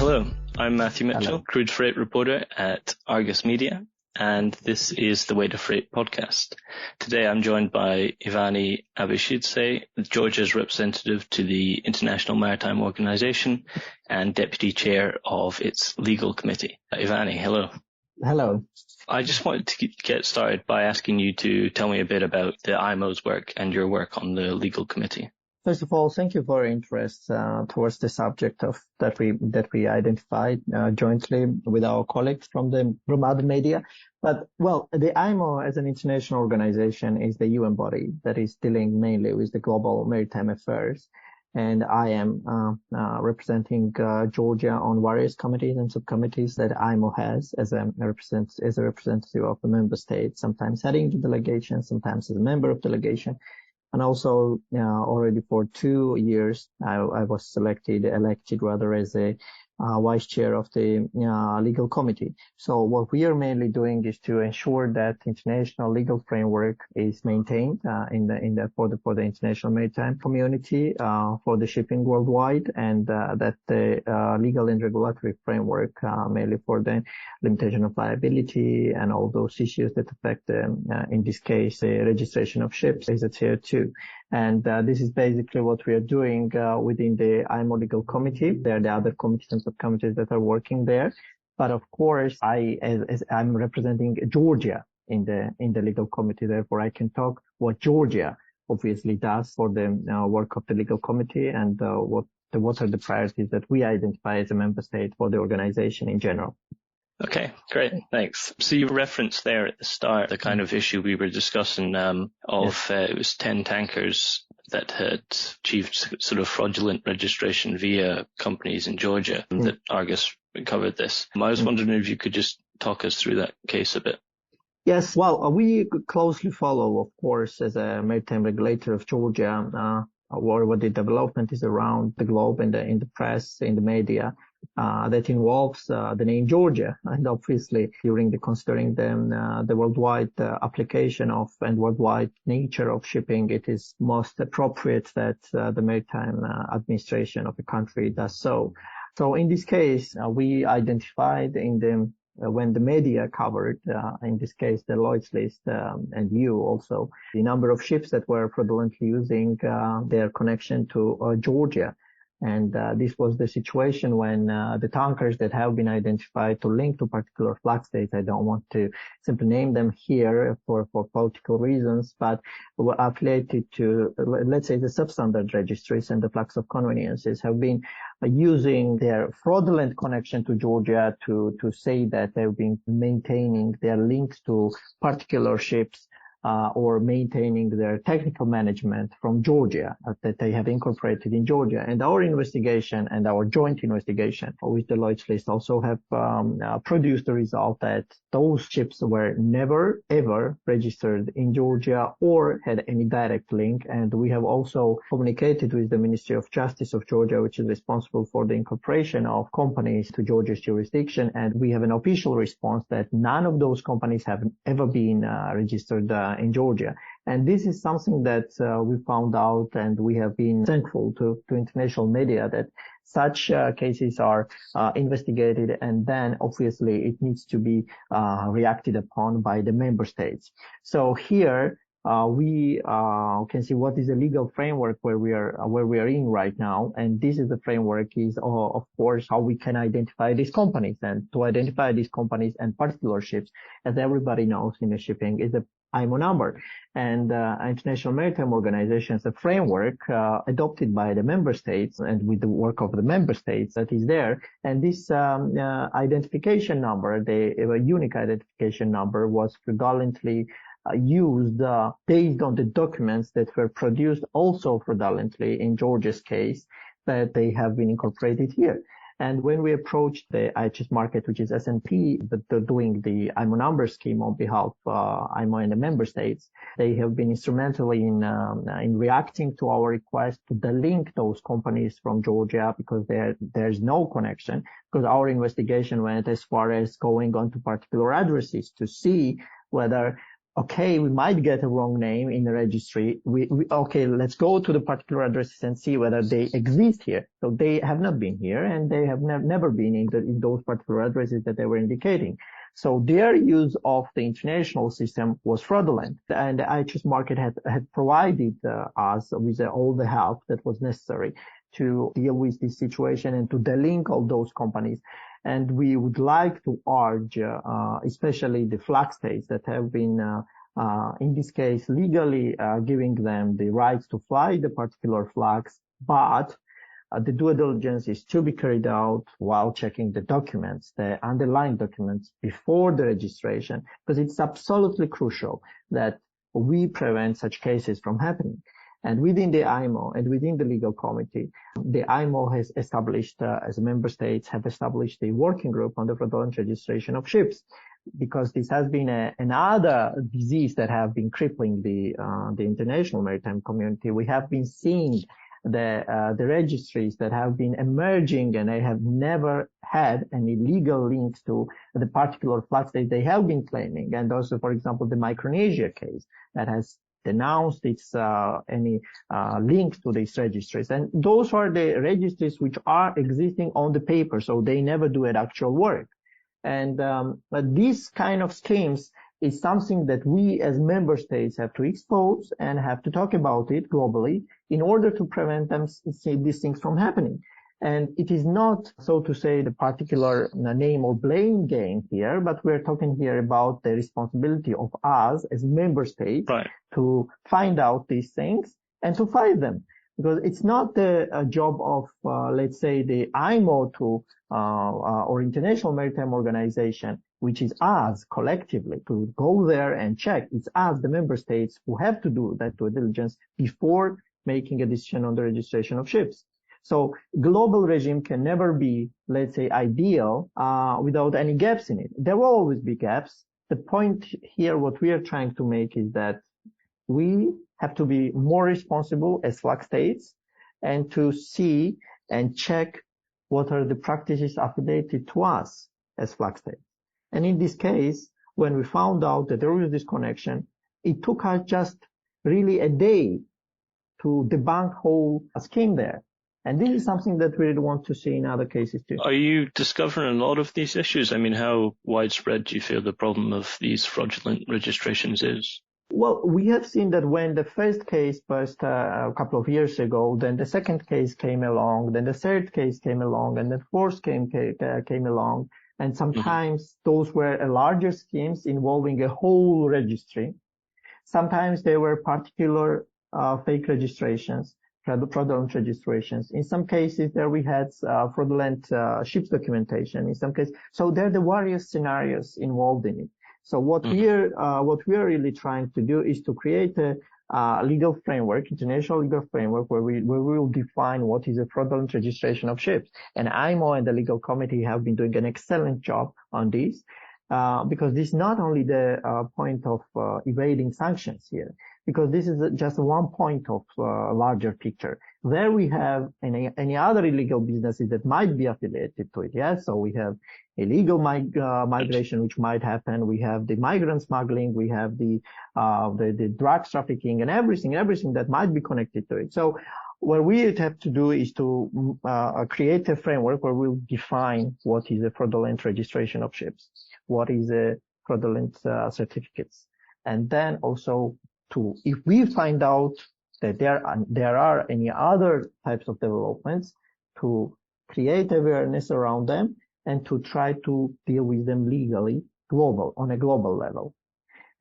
Hello, I'm Matthew Mitchell, Hello. crude freight reporter at Argus Media, and this is the Way to Freight podcast. Today I'm joined by Ivane Abashidze, Georgia's representative to the International Maritime Organization and deputy chair of its legal committee. Ivane, hello. Hello. I just wanted to get started by asking you to tell me a bit about the IMO's work and your work on the legal committee. First of all, thank you for your interest towards the subject of that we identified jointly with our colleagues from other media. But the IMO as an international organization is the UN body that is dealing mainly with the global maritime affairs. And I am representing Georgia on various committees and subcommittees that IMO has as a representative of the member state, sometimes heading the delegation, sometimes as a member of delegation. And also, already for 2 years, I was elected as a vice chair of the legal committee. So what we are mainly doing is to ensure that international legal framework is maintained for the international maritime community for the shipping worldwide, and that the legal and regulatory framework mainly for the limitation of liability and all those issues that affect in this case the registration of ships is adhered to. And this is basically what we are doing within the IMO Legal Committee. There are the other committees and subcommittees that are working there. But of course, I'm representing Georgia in the Legal Committee. Therefore, I can talk what Georgia obviously does for the work of the Legal Committee and what are the priorities that we identify as a member state for the organization in general. Okay, great. Thanks. So you referenced there at the start the kind of issue we were discussing it was 10 tankers that had achieved sort of fraudulent registration via companies in Georgia that Argus covered this. I was wondering if you could just talk us through that case a bit. Yes, we closely follow, of course, as a maritime regulator of Georgia, what the development is around the globe in the press, in the media. That involves the name Georgia, and obviously during considering the worldwide application of and worldwide nature of shipping, it is most appropriate that the maritime administration of the country does so. So in this case, we identified when the media covered, in this case, the Lloyd's List and you also, the number of ships that were fraudulently using their connection to Georgia. And this was the situation when the tankers that have been identified to link to particular flag states, I don't want to simply name them here for political reasons, but were affiliated to, let's say, the substandard registries and the flags of conveniences have been using their fraudulent connection to Georgia to say that they've been maintaining their links to particular ships or maintaining their technical management from Georgia that they have incorporated in Georgia. And our investigation and our joint investigation with the Lloyd's List also have produced the result that those ships were never, ever registered in Georgia or had any direct link. And we have also communicated with the Ministry of Justice of Georgia, which is responsible for the incorporation of companies to Georgia's jurisdiction. And we have an official response that none of those companies have ever been registered in Georgia. And this is something that we found out, and we have been thankful to international media that such cases are investigated, and then obviously it needs to be reacted upon by the member states. So here we can see what is the legal framework where we are in right now, and this is the framework is of course how we can identify these companies. And to identify these companies and particular ships, as everybody knows in the shipping, is the IMO number. And International Maritime Organization is a framework adopted by the member states and with the work of the member states that is there. And this identification number, the unique identification number, was predominantly used based on the documents that were produced also fraudulently in Georgia's case, that they have been incorporated here. And when we approached the IHS market, which is S&P, that they're doing the IMO number scheme on behalf of IMO and the member states, they have been instrumental in reacting to our request to delink those companies from Georgia, because there's no connection, because our investigation went as far as going on to particular addresses to see whether okay, we might get a wrong name in the registry. Okay, let's go to the particular addresses and see whether they exist here. So they have not been here, and they have never been in those particular addresses that they were indicating. So their use of the international system was fraudulent, and the IHS market had provided us with all the help that was necessary to deal with this situation and to delink all those companies. And we would like to urge, especially the flag states that have been, in this case, legally giving them the rights to fly the particular flags, but the due diligence is to be carried out while checking the documents, the underlying documents before the registration, because it's absolutely crucial that we prevent such cases from happening. And within the IMO and within the legal committee, the IMO has established, as member states have established a working group on the fraudulent registration of ships, because this has been another disease that have been crippling the international maritime community. We have been seeing the registries that have been emerging, and they have never had any legal links to the particular flags that they have been claiming. And also, for example, the Micronesia case that has denounced its any links to these registries. And those are the registries which are existing on the paper, so they never do an actual work. And but these kind of schemes is something that we as member states have to expose and have to talk about it globally in order to prevent these things from happening. And it is not, so to say, the particular name or blame game here, but we're talking here about the responsibility of us as member states to find out these things and to fight them. Because it's not the job of, let's say, the IMO to or International Maritime Organization, which is us collectively, to go there and check. It's us, the member states, who have to do that due diligence before making a decision on the registration of ships. So global regime can never be, let's say, ideal without any gaps in it. There will always be gaps. The point here, what we are trying to make is that we have to be more responsible as flag states and to see and check what are the practices affiliated to us as flag states. And in this case, when we found out that there was this connection, it took us just really a day to debunk whole scheme there. And this is something that we want to see in other cases too. Are you discovering a lot of these issues? I mean, how widespread do you feel the problem of these fraudulent registrations is? Well, we have seen that when the first case burst a couple of years ago, then the second case came along, then the third case came along, and the fourth came along. And sometimes those were larger schemes involving a whole registry. Sometimes there were particular fake registrations, fraudulent registrations. In some cases, there we had fraudulent ships documentation. In some cases, so there are the various scenarios involved in it. So what we are really trying to do is to create a legal framework, international legal framework, where we will define what is a fraudulent registration of ships. And IMO and the legal committee have been doing an excellent job on this, because this is not only the point of evading sanctions here, because this is just one point of larger picture. There we have any other illegal businesses that might be affiliated to it. Yeah, so we have illegal migration, which might happen. We have the migrant smuggling. We have the drug trafficking and everything that might be connected to it. So what we have to do is to create a framework where we'll define what is a fraudulent registration of ships, what is a fraudulent certificates, and then also if we find out that there are any other types of developments, to create awareness around them and to try to deal with them legally, on a global level.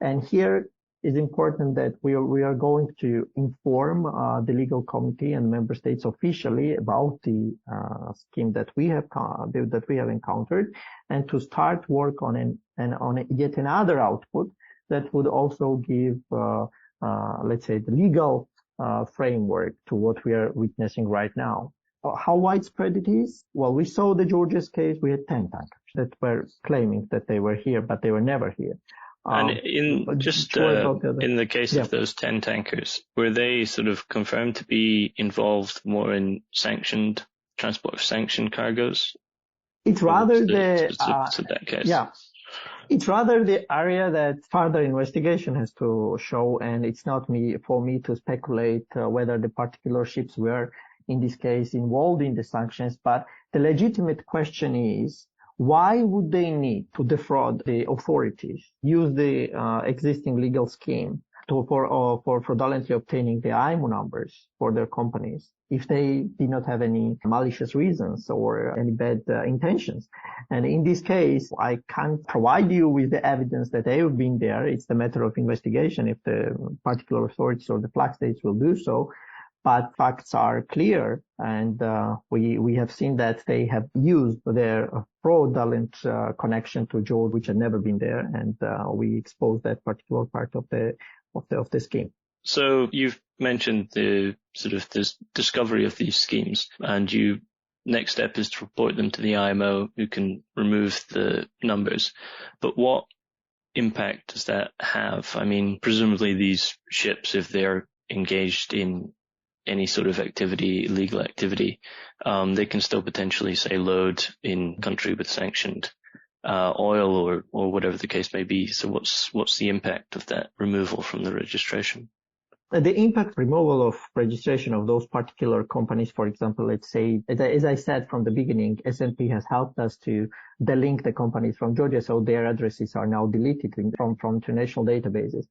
And here is important that we are going to inform the legal committee and member states officially about the scheme that we have encountered, and to start work on yet another output that would also give let's say the legal framework to what we are witnessing right now. How widespread it is? Well, we saw the Georgia's case. We had 10 tankers that were claiming that they were here, but they were never here. And in the case of those 10 tankers, were they sort of confirmed to be involved more in transport of sanctioned cargoes? It's rather that case? Yeah. It's rather the area that further investigation has to show, and it's not for me to speculate whether the particular ships were, in this case, involved in the sanctions. But the legitimate question is, why would they need to defraud the authorities, use the existing legal scheme for fraudulently obtaining the IMO numbers for their companies if they did not have any malicious reasons or any bad intentions? And in this case, I can't provide you with the evidence that they have been there. It's the matter of investigation if the particular authorities or the flag states will do so. But facts are clear, and we have seen that they have used their fraudulent connection to Georgia, which had never been there, and we exposed that particular part of the scheme. So you've mentioned the sort of this discovery of these schemes, and next step is to report them to the IMO, who can remove the numbers. But what impact does that have? I mean, presumably these ships, if they're engaged in any sort of activity, illegal activity, they can still potentially, say, load in country with sanctioned oil or whatever the case may be. So what's the impact of that removal from the registration? The impact removal of registration of those particular companies, for example, let's say, as I said from the beginning, S&P has helped us to delink the companies from Georgia, so their addresses are now deleted from international databases.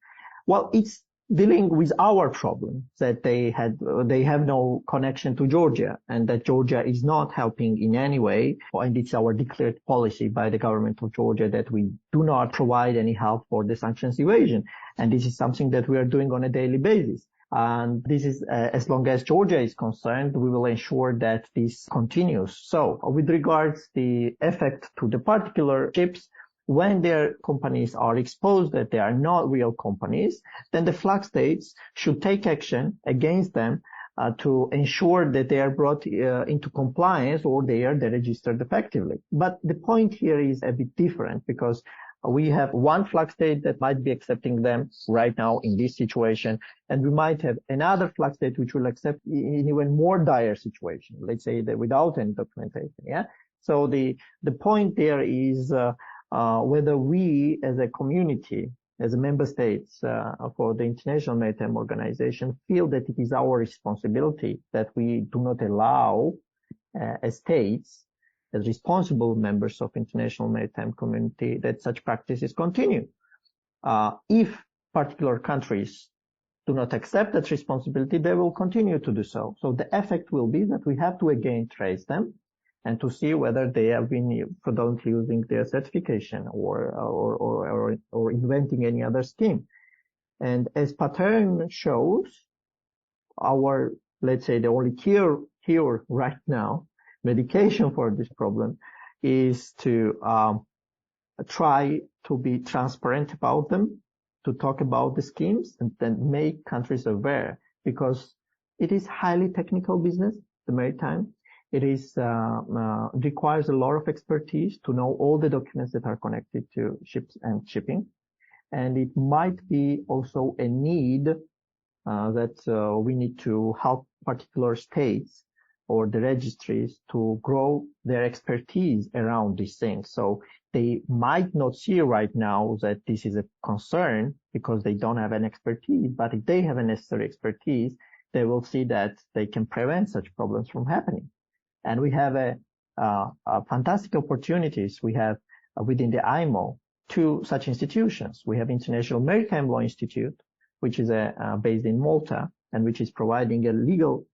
Well, it's dealing with our problem that they have no connection to Georgia, and that Georgia is not helping in any way. And it's our declared policy by the government of Georgia that we do not provide any help for the sanctions evasion. And this is something that we are doing on a daily basis. And this is, as long as Georgia is concerned, we will ensure that this continues. So with regards the effect to the particular ships, when their companies are exposed that they are not real companies, then the flag states should take action against them to ensure that they are brought into compliance or they're registered effectively. But the point here is a bit different, because we have one flag state that might be accepting them right now in this situation, and we might have another flag state which will accept in even more dire situation, let's say that without any documentation. Yeah. So the point there is whether we as a community, as a member states for the International Maritime Organization, feel that it is our responsibility that we do not allow as states, as responsible members of International Maritime Community, that such practices continue. If particular countries do not accept that responsibility, they will continue to do so. So the effect will be that we have to again trace them and to see whether they have been fraudulently using their certification or inventing any other scheme. And as pattern shows, our, let's say, the only cure right now, medication for this problem, is to try to be transparent about them, to talk about the schemes, and then make countries aware, because it is highly technical business, the maritime. It is requires a lot of expertise to know all the documents that are connected to ships and shipping, and it might be also a need that we need to help particular states or the registries to grow their expertise around these things. So they might not see right now that this is a concern because they don't have an expertise, but if they have a necessary expertise, they will see that they can prevent such problems from happening. And we have a fantastic opportunities. We have within the IMO 2 such institutions. We have International Maritime Law Institute, which is based in Malta, and which is providing a legal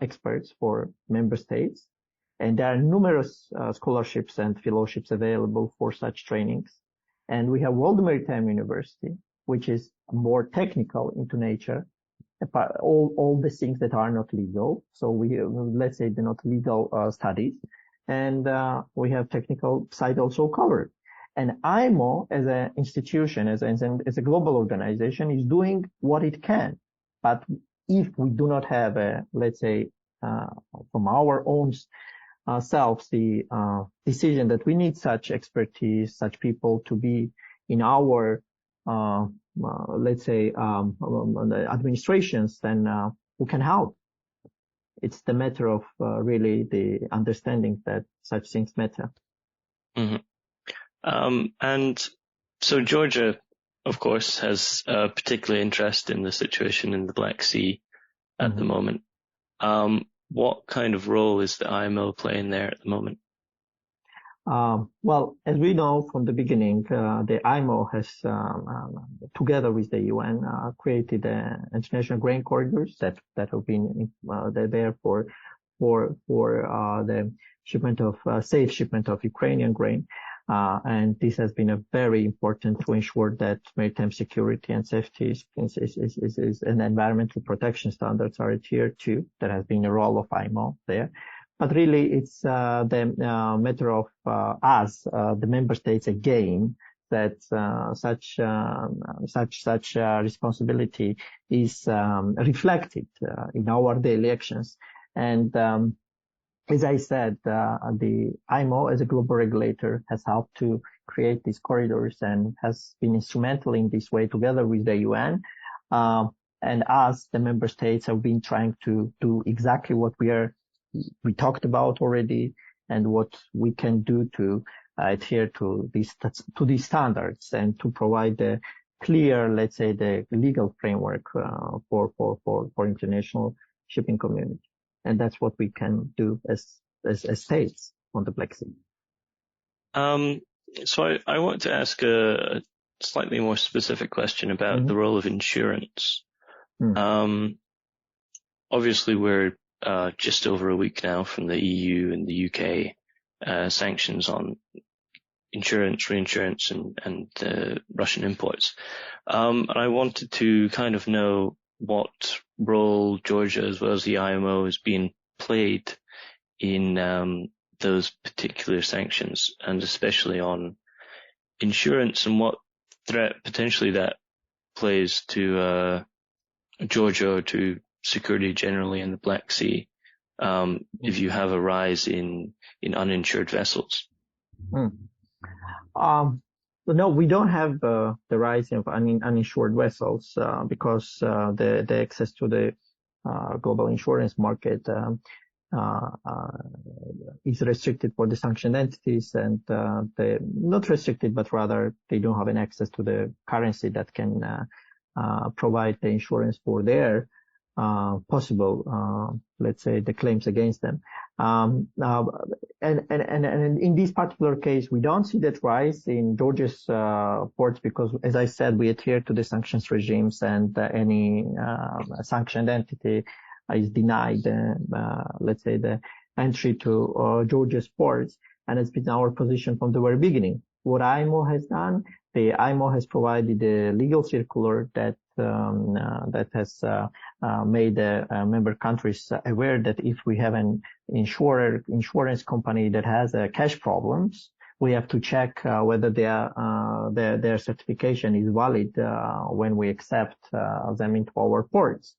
experts for member states. And there are numerous scholarships and fellowships available for such trainings. And we have World Maritime University, which is more technical into nature, all the things that are not legal. So let's say they're not legal studies. And we have technical side also covered. And IMO as an institution, as a global organization, is doing what it can. But if we do not have let's say, from our own selves, the decision that we need such expertise, such people to be in our let's say, administrations, then who can help? It's the matter of really the understanding that such things matter. Mm-hmm. And So Georgia, of course, has a particular interest in the situation in the Black Sea at the moment. What kind of role is the IMO playing there at the moment? Well, as we know from the beginning, the IMO has, together with the UN, created international grain corridors that have been there for the shipment of safe shipment of Ukrainian grain. And this has been a very important to ensure that maritime security and safety and environmental protection standards are adhered to. That has been a role of IMO there. But really, it's the matter of us, the member states, again, that such responsibility is reflected in our daily actions. And as I said, the IMO, as a global regulator, has helped to create these corridors and has been instrumental in this way, together with the UN. And us, the member states, have been trying to do exactly what we talked about already, and what we can do to adhere to these standards and to provide the clear, let's say, the legal framework for international shipping community. And that's what we can do as states on the Black Sea. So I want to ask a slightly more specific question about the role of insurance. Obviously, we're just over a week now from the EU and the UK sanctions on insurance, reinsurance, and Russian imports. And I wanted to kind of know what role Georgia, as well as the IMO, is being played in those particular sanctions, and especially on insurance, and what threat potentially that plays to Georgia or to security generally in the Black Sea, if you have a rise in uninsured vessels. No, we don't have the rise of uninsured vessels because the access to the global insurance market is restricted for the sanctioned entities, and they not restricted, but rather they don't have an access to the currency that can provide the insurance for their possible, let's say, the claims against them. And in this particular case, we don't see that rise in Georgia's ports because, as I said, we adhere to the sanctions regimes, and any sanctioned entity is denied, let's say, the entry to Georgia's ports. And it's been our position from the very beginning. What IMO has done, the IMO has provided a legal circular that has made member countries aware that if we have an insurance company that has cash problems, we have to check whether their certification is valid when we accept them into our ports,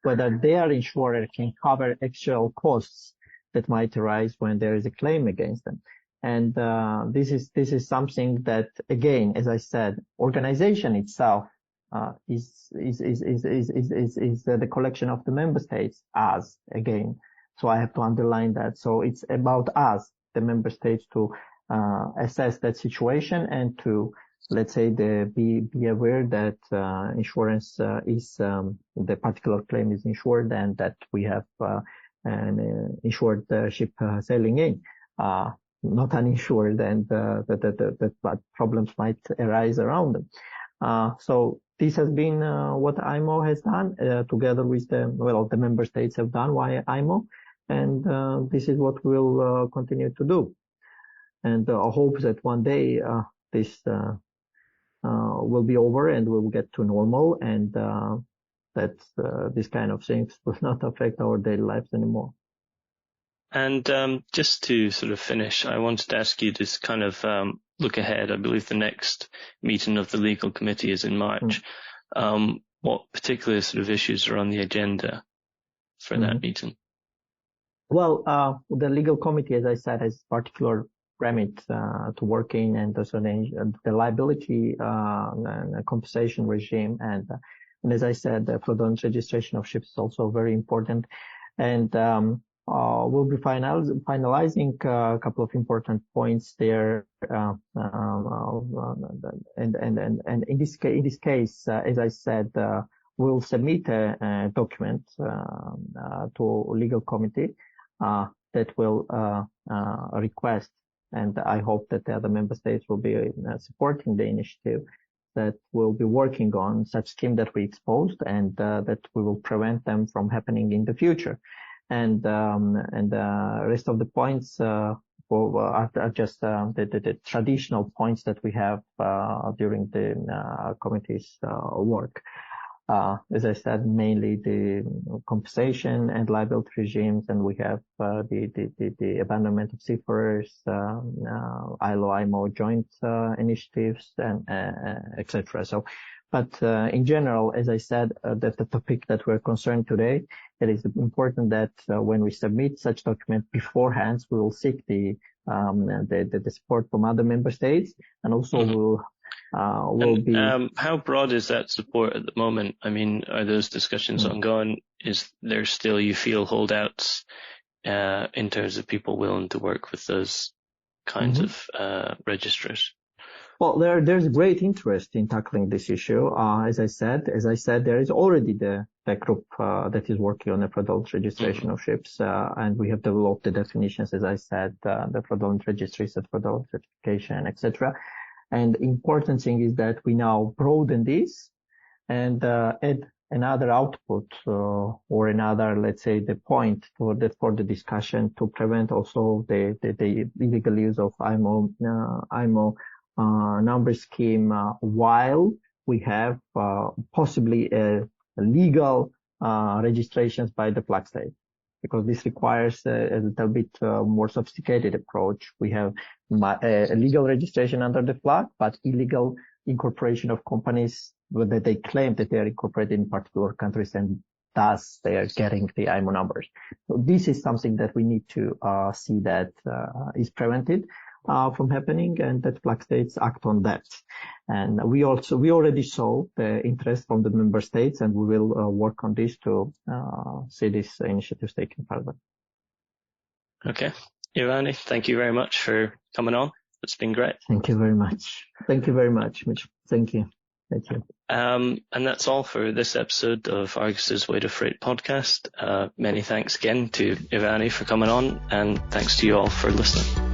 whether their insurer can cover actual costs that might arise when there is a claim against them. And this is something that, again, as I said, organization itself is the collection of the member states, us, again. So I have to underline that. So it's about us, the member states, to assess that situation and to, let's say, be aware that insurance is the particular claim is insured, and that we have an insured ship sailing in, not uninsured, and that problems might arise around them. So this has been what IMO has done together with the member states have done via IMO, and this is what we'll continue to do. And I hope that one day this will be over and we'll get to normal, and that these kind of things will not affect our daily lives anymore. And just to sort of finish, I wanted to ask you to kind of look ahead. I believe the next meeting of the Legal Committee is in March. What particular sort of issues are on the agenda for that meeting? Well, the Legal Committee, as I said, has particular remit to work in, and also the liability and compensation regime. And as I said, the fraudulent registration of ships is also very important. And we'll be finalizing a couple of important points there. And in this case, as I said, we'll submit a document to legal committee that will request, and I hope that the other member states will be supporting the initiative, that we'll be working on such scheme that we exposed, and that we will prevent them from happening in the future. And the rest of the points are just the traditional points that we have during the committee's work. As I said, mainly the compensation and liability regimes, and we have the abandonment of seafarers, ILO-IMO joint initiatives, and etc. So, but in general, as I said, that the topic that we're concerned today, it is important that when we submit such document beforehand, we will seek the support from other member states, and also how broad is that support at the moment? I mean, are those discussions ongoing? Is there still, you feel, holdouts in terms of people willing to work with those kinds of registrars? Well, there's great interest in tackling this issue. As I said, there is already the group that is working on the fraudulent registration of ships, and we have developed the definitions, as I said, the fraudulent registries, the fraudulent certification, etc. And the important thing is that we now broaden this and add another output or another, let's say, the point for the discussion to prevent also the illegal use of IMO number scheme while we have possibly legal registrations by the flag state, because this requires a little bit more sophisticated approach. We have a legal registration under the flag, but illegal incorporation of companies that they claim that they are incorporated in particular countries, and thus they are getting the IMO numbers. So this is something that we need to see that is prevented from happening, and that flag states act on that. And we already saw the interest from the member states, and we will work on this to see these initiatives taken further. Okay. Ivane, thank you very much for coming on. It's been great. Thank you very much. Thank you very much, Mitch. Thank you. Thank you. And that's all for this episode of Argus's Way to Freight podcast. Many thanks again to Ivane for coming on, and thanks to you all for listening.